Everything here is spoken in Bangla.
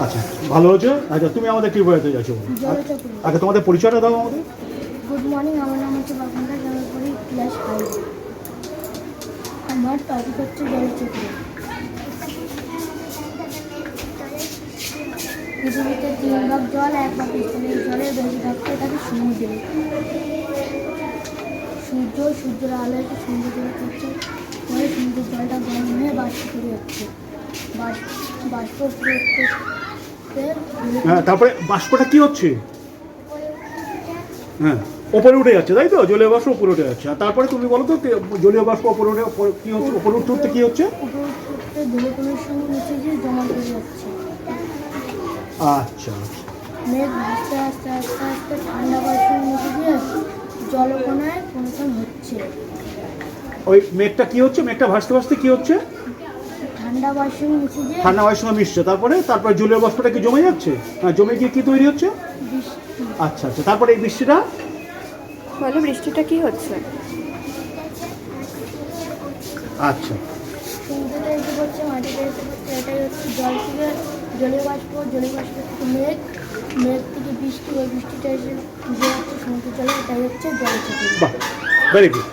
আচ্ছা, ভালো হয়েছে। আচ্ছা, তুমি আমাদের কি বোঝাতে চাইছো? আচ্ছা, তোমাদের পরিচয়টা দাও আমাদের। গুড মর্নিং, আমার নাম হচ্ছে বাবুন্দা, আমি পড়ি ক্লাস 5। আমার টপিক হচ্ছে জলচক্র। পৃথিবীতে 3 ভাগ জল, 1 ভাগ স্থলে। জলের বেশি ভাগটা থাকে সমুদ্রে। সূর্যের আলো এসে সমুদ্র জলে পড়ছে, পরে সমুদ্রের জলটা গরম হয়ে বাষ্প তৈরি হচ্ছে। বাষ্প হ্যাঁ, তারপরে বাষ্পটা কি হচ্ছে? হ্যাঁ, ওপরে উঠে যাচ্ছে, তাই তো? জলীয় বাষ্প উপরে উঠে যাচ্ছে। আর তারপরে তুমি বলো তো, জলীয় বাষ্প উপরে উঠে কি হচ্ছে? উপরে উঠতে উঠতে কি হচ্ছে? ধুলোকণার সঙ্গে নিচে গিয়ে জমা করে যাচ্ছে। আচ্ছা, মেঘ আস্তে আস্তে আস্তে আস্তে ঠান্ডা বাষ্পের নিচে গিয়ে জলকণায় পরিণত হচ্ছে। ওই মেঘটা কি হচ্ছে? মেঘটা ভাসতে ভাসতে কি হচ্ছে? ঠান্ডা বাষ্পের নিচে গিয়ে ঠান্ডা বায়ুর সঙ্গে মিশছে। তারপরে জলীয় বাষ্পটা কি জমে যাচ্ছে? হ্যাঁ, জমে গিয়ে কি তৈরি হচ্ছে? বৃষ্টি। আচ্ছা আচ্ছা, তারপরে এই বৃষ্টিটা বলো, বৃষ্টিটা কি হচ্ছে? আচ্ছা সমুদ্রে এসে পড়ছে, মাটিতে এসে পড়ছে। এটাই হচ্ছে জল থেকে জলীয় বাষ্প, জলীয় বাষ্প থেকে মেঘ, মেঘ থেকে বৃষ্টি, ওই বৃষ্টিটা এসে ভিজে যাচ্ছে সমুদ্র জলে। এটাই হচ্ছে জলচক্র। বাহ, ভেরি গুড।